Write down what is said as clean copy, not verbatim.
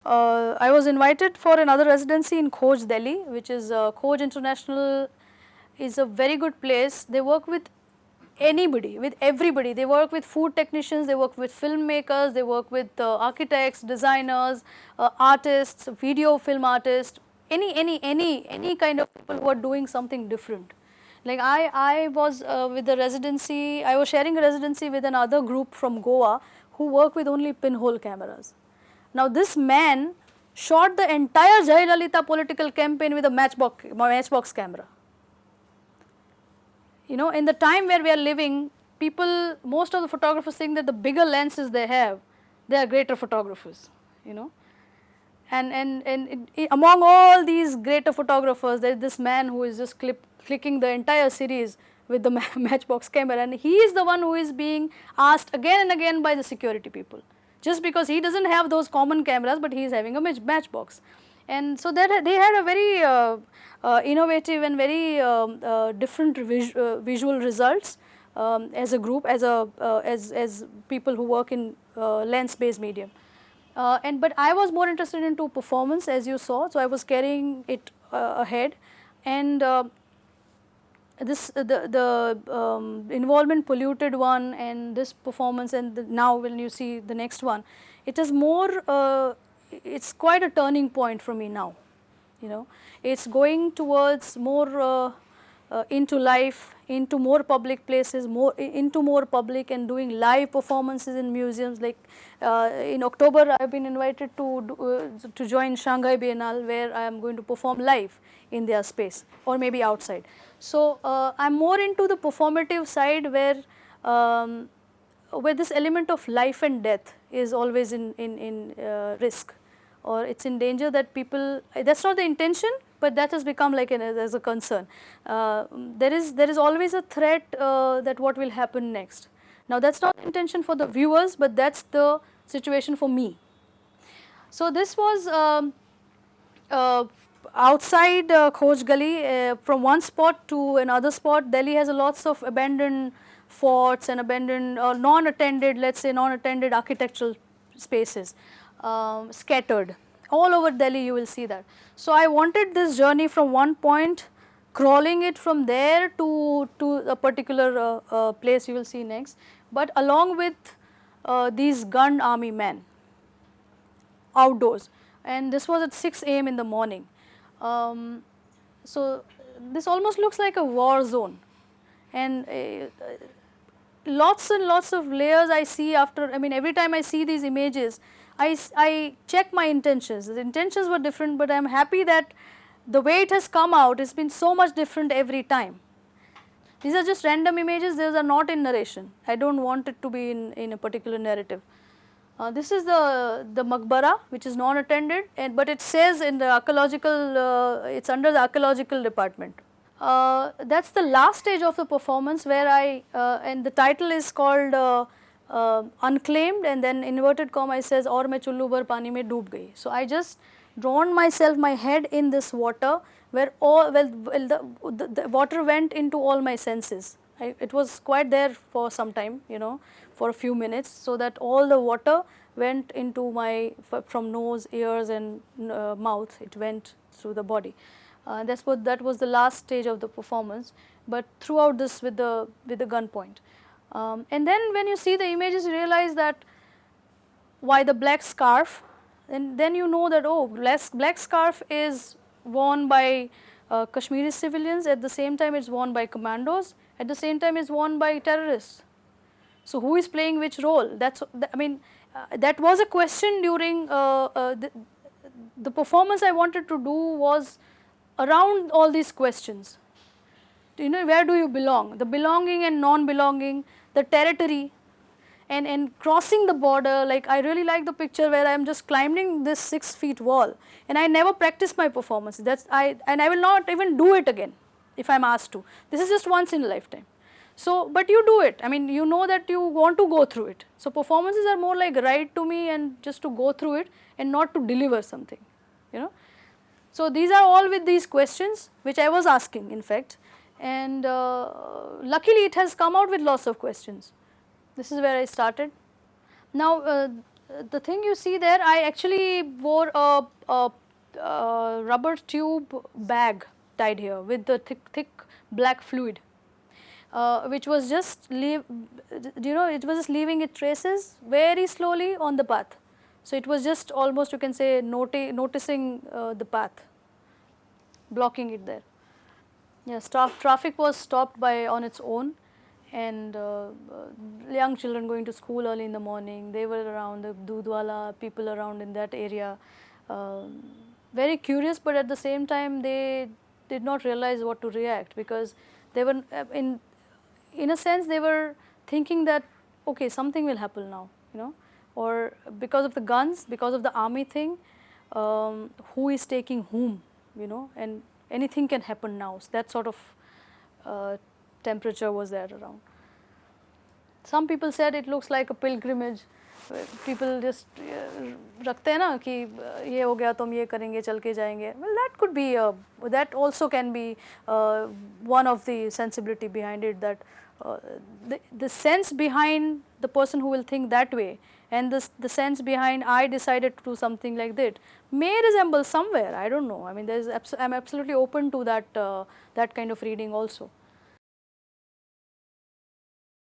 I was invited for another residency in Khoj, Delhi, which is Khoj International is a very good place. They work with anybody, with everybody. They work with food technicians, they work with filmmakers, they work with architects, designers, artists, video film artists, any kind of people who are doing something different. Like I was with the residency, I was sharing a residency with another group from Goa who work with only pinhole cameras. Now this man shot the entire Jayalalitha political campaign with a matchbox camera. You know, in the time where we are living, people, most of the photographers think that the bigger lenses they have, they are greater photographers, you know. And among all these greater photographers, there is this man who is just clicking the entire series with the matchbox camera, and he is the one who is being asked again and again by the security people, just because he does not have those common cameras, but he is having a matchbox. And so that they had a very innovative and very different visual results as a group, as people who work in lens-based medium. But I was more interested into performance, as you saw, so I was carrying it ahead, and the involvement polluted one, and this performance, and now when you see the next one, it is more. It's quite a turning point for me now, you know. It's going towards more into life, into more public places, into more public, and doing live performances in museums. Like in October, I have been invited to join Shanghai Biennale, where I am going to perform live in their space, or maybe outside. So I am more into the performative side, where this element of life and death is always in risk, or it's in danger, that people, that's not the intention, but that has become like as a concern. There is always a threat that what will happen next. Now that's not the intention for the viewers, but that's the situation for me. So this was outside Khoj Gali, from one spot to another spot. Delhi has lots of abandoned forts and abandoned non-attended, let's say non-attended architectural spaces scattered all over Delhi. You will see that. So I wanted this journey from one point, crawling it from there to a particular place you will see next, but along with these gunned army men outdoors, and this was at 6 AM in the morning. So this almost looks like a war zone, and lots and lots of layers I see after. I mean, every time I see these images, I check my intentions. The intentions were different, but I am happy that the way it has come out has been so much different every time. These are just random images, these are not in narration. I do not want it to be in a particular narrative. This is the Maqbara, which is non-attended, but it says in the archaeological, it's under the archaeological department. That's the last stage of the performance, where and the title is called Unclaimed, and then inverted comma it says, "Aur main chullu bhar pani mein doob gayi." So I just drowned my head in this water, where the water went into all my senses. It was quite there for some time, you know, for a few minutes, so that all the water went into from nose, ears and mouth, it went through the body. That was the last stage of the performance, but throughout this with the gun point. And then when you see the images, you realize that why the black scarf, and then you know that, oh, black scarf is worn by Kashmiri civilians, at the same time it's worn by commandos, at the same time it's worn by terrorists. So who is playing which role? That was a question during the performance I wanted to do was around all these questions. You know, where do you belong? The belonging and non-belonging, the territory, and crossing the border. Like, I really like the picture where I am just climbing this 6 feet wall, and I never practice my performance. And I will not even do it again if I am asked to. This is just once in a lifetime. So, but you do it. I mean, you know that you want to go through it. So performances are more like a ride to me, and just to go through it and not to deliver something, you know. So these are all with these questions which I was asking, in fact, and luckily it has come out with lots of questions. This is where I started. Now the thing you see there, I actually wore a rubber tube bag tied here with the thick black fluid, which was just it was just leaving its traces very slowly on the path. So it was just almost, you can say, noticing the path, blocking it there. Yes, traffic was stopped by on its own, and young children going to school early in the morning, they were around, the Dudwala people around in that area, um, very curious, but at the same time they did not realize what to react, because they were in a sense they were thinking that okay, something will happen now, or because of the guns, because of the army thing, who is taking whom, and anything can happen now. So that sort of uh, temperature was there around. Some people said it looks like a pilgrimage. People just रखते हैं ना कि ये हो गया तो हम ये करेंगे, चल के जाएंगे. Well, that could be that also can be one of the sensibility behind it, that the sense behind the person who will think that way, and the sense behind I decided to do something like that may resemble somewhere. I don't know. I mean, I'm absolutely open to that that kind of reading also.